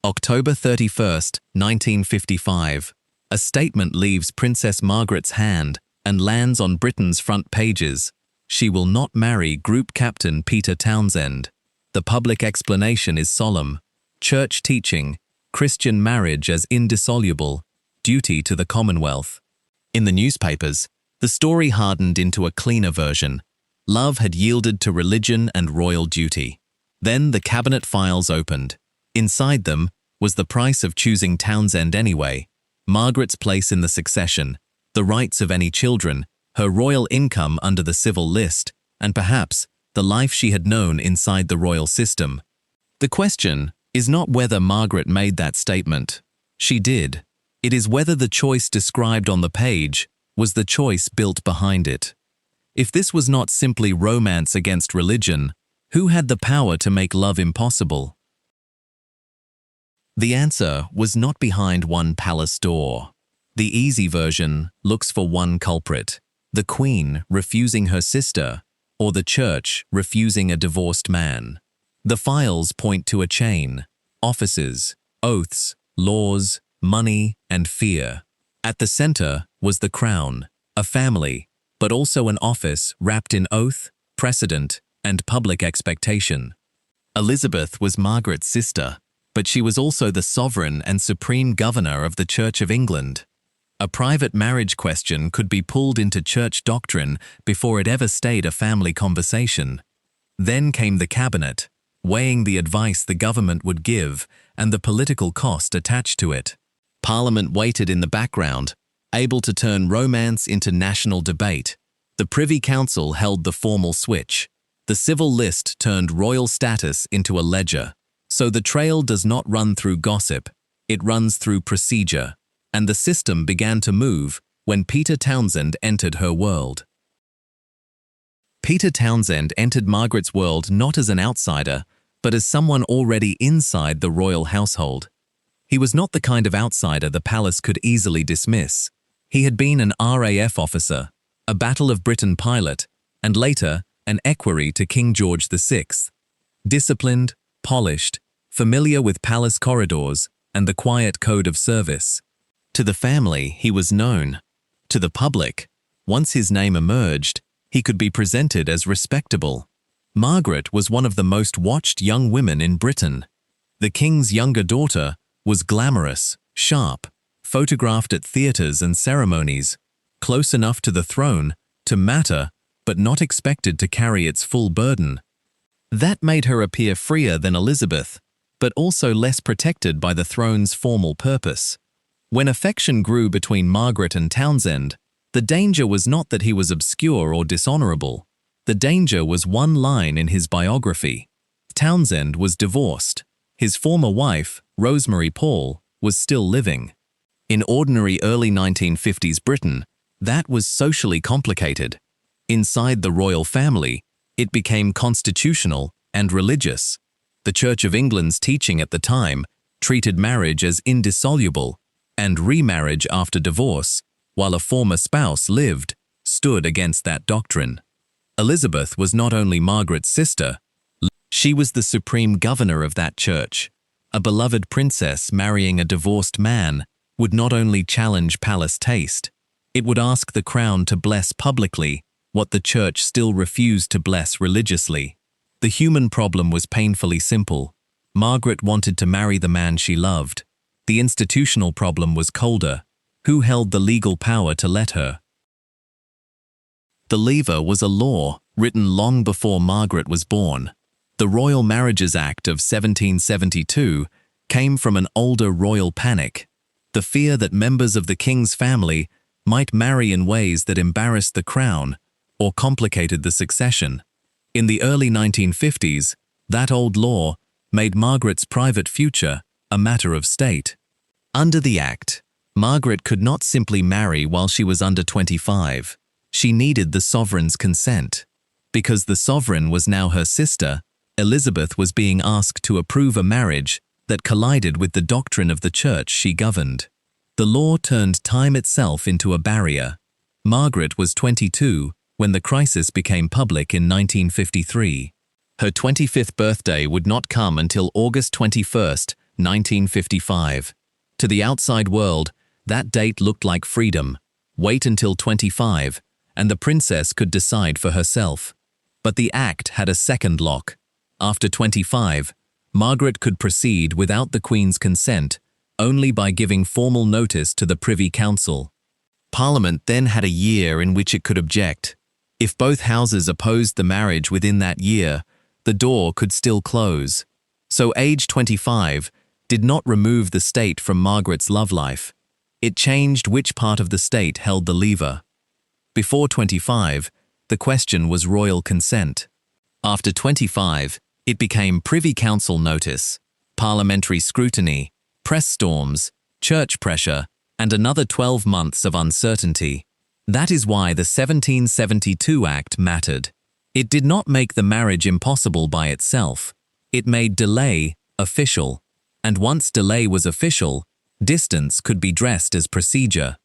October 31st, 1955. A statement leaves Princess Margaret's hand and lands on Britain's front pages. She will not marry Group Captain Peter Townsend. The public explanation is solemn. Church teaching, Christian marriage as indissoluble, duty to the Commonwealth. In the newspapers, the story hardened into a cleaner version. Love had yielded to religion and royal duty. Then the cabinet files opened. Inside them was the price of choosing Townsend anyway, Margaret's place in the succession, the rights of any children, her royal income under the civil list, and perhaps the life she had known inside the royal system. The question is not whether Margaret made that statement. She did. It is whether the choice described on the page was the choice built behind it. If this was not simply romance against religion, who had the power to make love impossible? The answer was not behind one palace door. The easy version looks for one culprit: the Queen refusing her sister, or the Church refusing a divorced man. The files point to a chain: offices, oaths, laws, money, and fear. At the center was the crown, a family, but also an office wrapped in oath, precedent, and public expectation. Elizabeth was Margaret's sister, but she was also the sovereign and supreme governor of the Church of England. A private marriage question could be pulled into church doctrine before it ever stayed a family conversation. Then came the cabinet, weighing the advice the government would give and the political cost attached to it. Parliament waited in the background, able to turn romance into national debate. The Privy Council held the formal switch. The civil list turned royal status into a ledger. So the trail does not run through gossip, it runs through procedure. And the system began to move when Peter Townsend entered her world. Peter Townsend entered Margaret's world not as an outsider, but as someone already inside the royal household. He was not the kind of outsider the palace could easily dismiss. He had been an RAF officer, a Battle of Britain pilot, and later an equerry to King George VI. Disciplined, polished, familiar with palace corridors and the quiet code of service. To the family, he was known. To the public, once his name emerged, he could be presented as respectable. Margaret was one of the most watched young women in Britain. The king's younger daughter was glamorous, sharp, photographed at theatres and ceremonies, close enough to the throne to matter, but not expected to carry its full burden. That made her appear freer than Elizabeth, but also less protected by the throne's formal purpose. When affection grew between Margaret and Townsend, the danger was not that he was obscure or dishonorable. The danger was one line in his biography. Townsend was divorced. His former wife, Rosemary Paul, was still living. In ordinary early 1950s Britain, that was socially complicated. Inside the royal family, it became constitutional and religious. The Church of England's teaching at the time treated marriage as indissoluble, and remarriage after divorce, while a former spouse lived, stood against that doctrine. Elizabeth was not only Margaret's sister, she was the supreme governor of that church. A beloved princess marrying a divorced man would not only challenge palace taste, it would ask the crown to bless publicly what the church still refused to bless religiously. The human problem was painfully simple. Margaret wanted to marry the man she loved. The institutional problem was colder. Who held the legal power to let her? The lever was a law written long before Margaret was born. The Royal Marriages Act of 1772 came from an older royal panic, the fear that members of the king's family might marry in ways that embarrassed the crown or complicated the succession. In the early 1950s, that old law made Margaret's private future a matter of state. Under the Act, Margaret could not simply marry while she was under 25. She needed the sovereign's consent. Because the sovereign was now her sister, Elizabeth was being asked to approve a marriage that collided with the doctrine of the church she governed. The law turned time itself into a barrier. Margaret was 22 when the crisis became public in 1953. Her 25th birthday would not come until August 21, 1955. To the outside world, that date looked like freedom. Wait until 25, and the princess could decide for herself. But the act had a second lock. After 25, Margaret could proceed without the Queen's consent, only by giving formal notice to the Privy Council. Parliament then had a year in which it could object. If both houses opposed the marriage within that year, the door could still close. So age 25 did not remove the state from Margaret's love life. It changed which part of the state held the lever. Before 25, the question was royal consent. After 25, it became Privy Council notice, parliamentary scrutiny, press storms, church pressure, and another 12 months of uncertainty. That is why the 1772 Act mattered. It did not make the marriage impossible by itself. It made delay official, and once delay was official, distance could be dressed as procedure.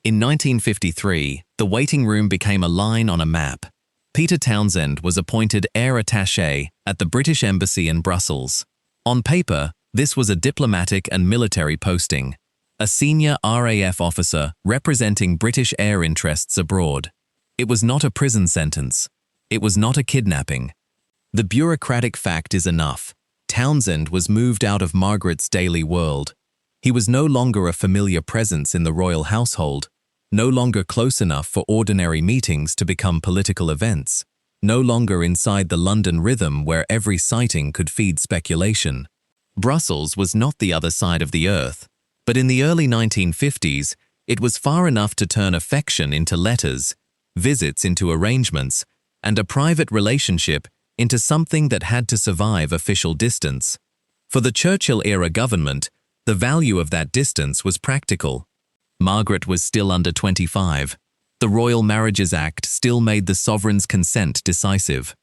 In 1953, the waiting room became a line on a map. Peter Townsend was appointed Air Attaché at the British Embassy in Brussels. On paper, this was a diplomatic and military posting, a senior RAF officer representing British air interests abroad. It was not a prison sentence. It was not a kidnapping. The bureaucratic fact is enough. Townsend was moved out of Margaret's daily world. He was no longer a familiar presence in the royal household, no longer close enough for ordinary meetings to become political events, no longer inside the London rhythm where every sighting could feed speculation. Brussels was not the other side of the earth, but in the early 1950s, it was far enough to turn affection into letters, visits into arrangements, and a private relationship into something that had to survive official distance. For the Churchill-era government, the value of that distance was practical. Margaret was still under 25. The Royal Marriages Act still made the sovereign's consent decisive.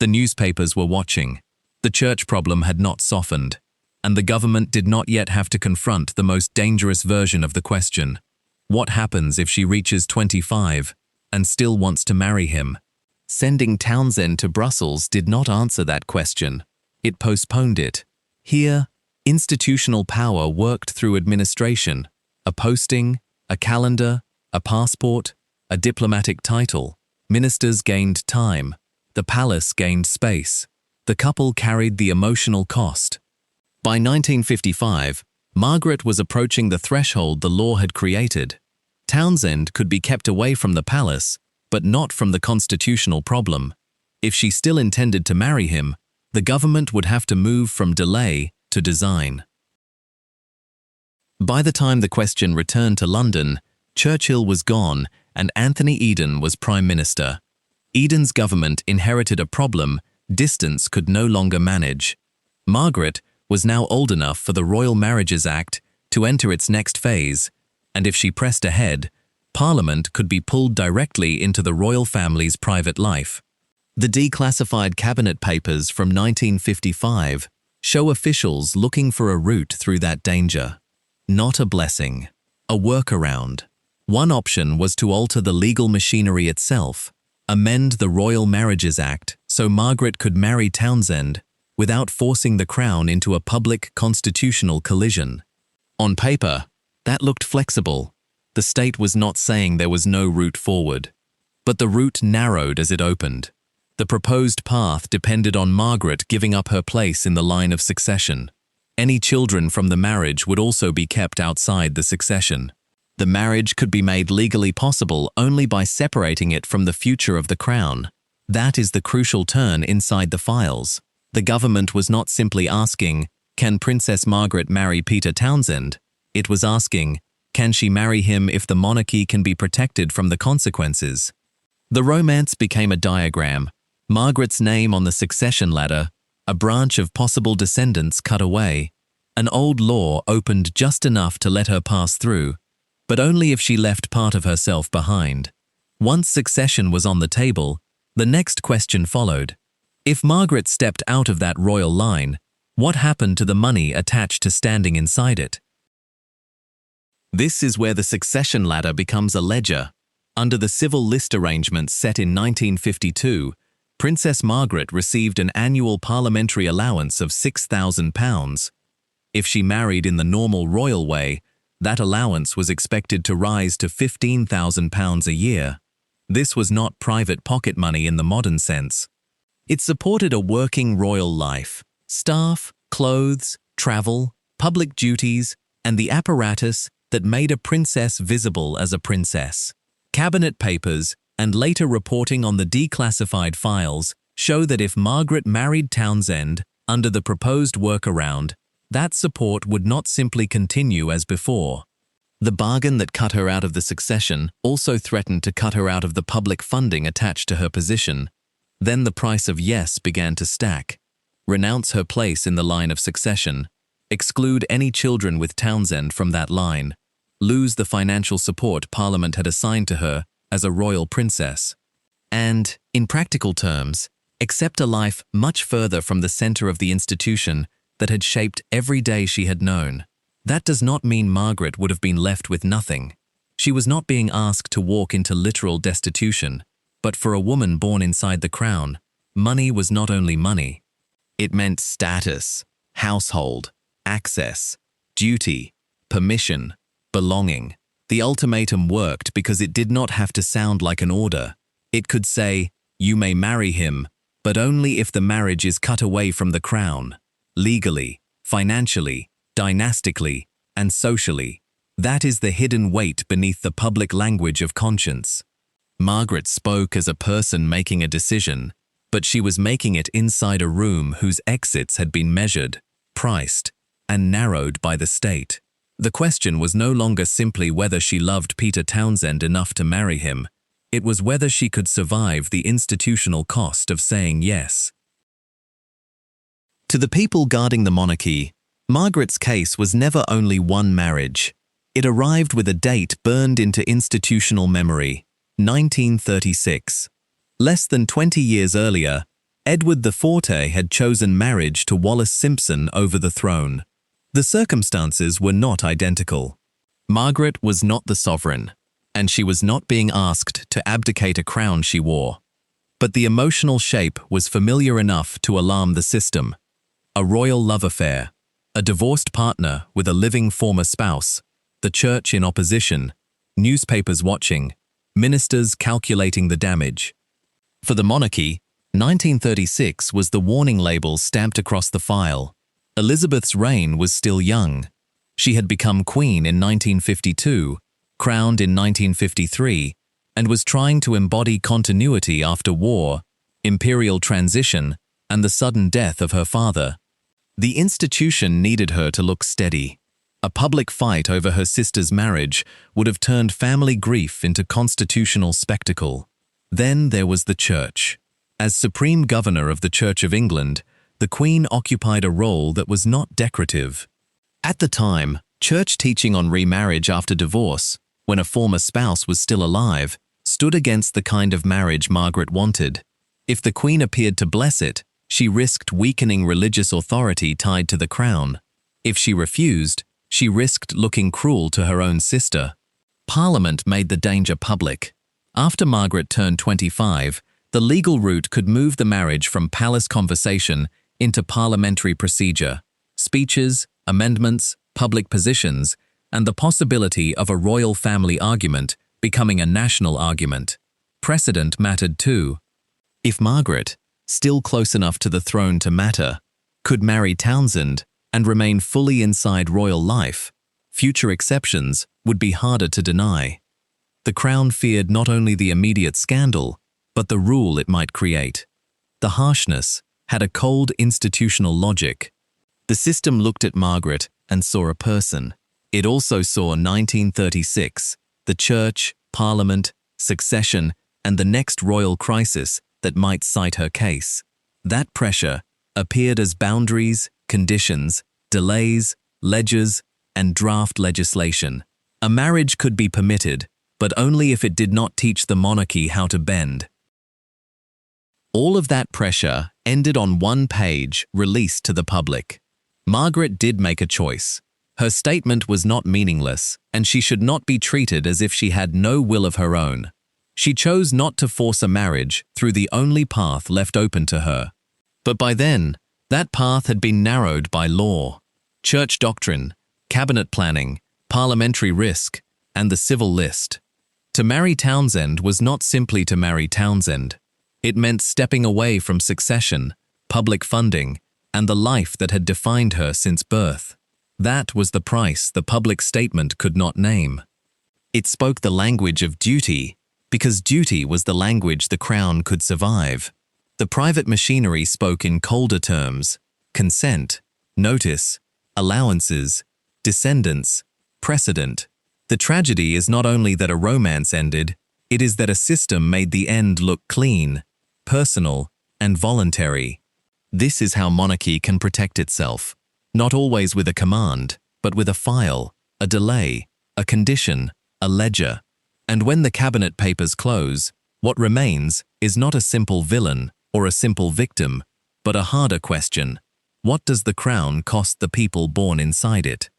The newspapers were watching. The church problem had not softened, and the government did not yet have to confront the most dangerous version of the question. What happens if she reaches 25 and still wants to marry him? Sending Townsend to Brussels did not answer that question. It postponed it. Here, institutional power worked through administration, a posting, a calendar, a passport, a diplomatic title. Ministers gained time. The palace gained space. The couple carried the emotional cost. By 1955, Margaret was approaching the threshold the law had created. Townsend could be kept away from the palace, but not from the constitutional problem. If she still intended to marry him, the government would have to move from delay to design. By the time the question returned to London, Churchill was gone and Anthony Eden was Prime Minister. Eden's government inherited a problem distance could no longer manage. Margaret was now old enough for the Royal Marriages Act to enter its next phase, and if she pressed ahead, Parliament could be pulled directly into the royal family's private life. The declassified cabinet papers from 1955 show officials looking for a route through that danger. Not a blessing, a workaround. One option was to alter the legal machinery itself, amend the Royal Marriages Act so Margaret could marry Townsend without forcing the crown into a public constitutional collision. On paper, that looked flexible. The state was not saying there was no route forward. But the route narrowed as it opened. The proposed path depended on Margaret giving up her place in the line of succession. Any children from the marriage would also be kept outside the succession. The marriage could be made legally possible only by separating it from the future of the crown. That is the crucial turn inside the files. The government was not simply asking, can Princess Margaret marry Peter Townsend? It was asking, can she marry him if the monarchy can be protected from the consequences? The romance became a diagram. Margaret's name on the succession ladder, a branch of possible descendants cut away. An old law opened just enough to let her pass through, but only if she left part of herself behind. Once succession was on the table, the next question followed. If Margaret stepped out of that royal line, what happened to the money attached to standing inside it? This is where the succession ladder becomes a ledger. Under the civil list arrangements set in 1952, Princess Margaret received an annual parliamentary allowance of £6,000. If she married in the normal royal way, that allowance was expected to rise to £15,000 a year. This was not private pocket money in the modern sense. It supported a working royal life, staff, clothes, travel, public duties, and the apparatus that made a princess visible as a princess. Cabinet papers and later reporting on the declassified files show that if Margaret married Townsend under the proposed workaround, that support would not simply continue as before. The bargain that cut her out of the succession also threatened to cut her out of the public funding attached to her position. Then the price of yes began to stack. Renounce her place in the line of succession, exclude any children with Townsend from that line, lose the financial support Parliament had assigned to her as a royal princess, and, in practical terms, accept a life much further from the center of the institution that had shaped every day she had known. That does not mean Margaret would have been left with nothing. She was not being asked to walk into literal destitution, but for a woman born inside the crown, money was not only money. It meant status, household, access, duty, permission, belonging. The ultimatum worked because it did not have to sound like an order. It could say, "You may marry him, but only if the marriage is cut away from the crown, legally, financially, dynastically, and socially." That is the hidden weight beneath the public language of conscience. Margaret spoke as a person making a decision, but she was making it inside a room whose exits had been measured, priced, and narrowed by the state. The question was no longer simply whether she loved Peter Townsend enough to marry him. It was whether she could survive the institutional cost of saying yes. To the people guarding the monarchy, Margaret's case was never only one marriage. It arrived with a date burned into institutional memory, 1936. Less than 20 years earlier, Edward IV had chosen marriage to Wallis Simpson over the throne. The circumstances were not identical. Margaret was not the sovereign, and she was not being asked to abdicate a crown she wore. But the emotional shape was familiar enough to alarm the system. A royal love affair, a divorced partner with a living former spouse, the church in opposition, newspapers watching, ministers calculating the damage. For the monarchy, 1936 was the warning label stamped across the file. Elizabeth's reign was still young. She had become queen in 1952, crowned in 1953, and was trying to embody continuity after war, imperial transition, and the sudden death of her father. The institution needed her to look steady. A public fight over her sister's marriage would have turned family grief into constitutional spectacle. Then there was the church. As supreme governor of the Church of England, the Queen occupied a role that was not decorative. At the time, church teaching on remarriage after divorce, when a former spouse was still alive, stood against the kind of marriage Margaret wanted. If the Queen appeared to bless it, she risked weakening religious authority tied to the crown. If she refused, she risked looking cruel to her own sister. Parliament made the danger public. After Margaret turned 25, the legal route could move the marriage from palace conversation into parliamentary procedure, speeches, amendments, public positions, and the possibility of a royal family argument becoming a national argument. Precedent mattered too. If Margaret, still close enough to the throne to matter, could marry Townsend and remain fully inside royal life, future exceptions would be harder to deny. The crown feared not only the immediate scandal, but the rule it might create. The harshness had a cold institutional logic. The system looked at Margaret and saw a person. It also saw 1936, the church, parliament, succession, and the next royal crisis that might cite her case. That pressure appeared as boundaries, conditions, delays, ledgers, and draft legislation. A marriage could be permitted, but only if it did not teach the monarchy how to bend. All of that pressure ended on one page released to the public. Margaret did make a choice. Her statement was not meaningless, and she should not be treated as if she had no will of her own. She chose not to force a marriage through the only path left open to her. But by then, that path had been narrowed by law, church doctrine, cabinet planning, parliamentary risk, and the civil list. To marry Townsend was not simply to marry Townsend. It meant stepping away from succession, public funding, and the life that had defined her since birth. That was the price the public statement could not name. It spoke the language of duty, because duty was the language the crown could survive. The private machinery spoke in colder terms: consent, notice, allowances, descendants, precedent. The tragedy is not only that a romance ended, it is that a system made the end look clean, personal, and voluntary. This is how monarchy can protect itself, not always with a command, but with a file, a delay, a condition, a ledger. And when the cabinet papers close, what remains is not a simple villain or a simple victim, but a harder question: what does the crown cost the people born inside it?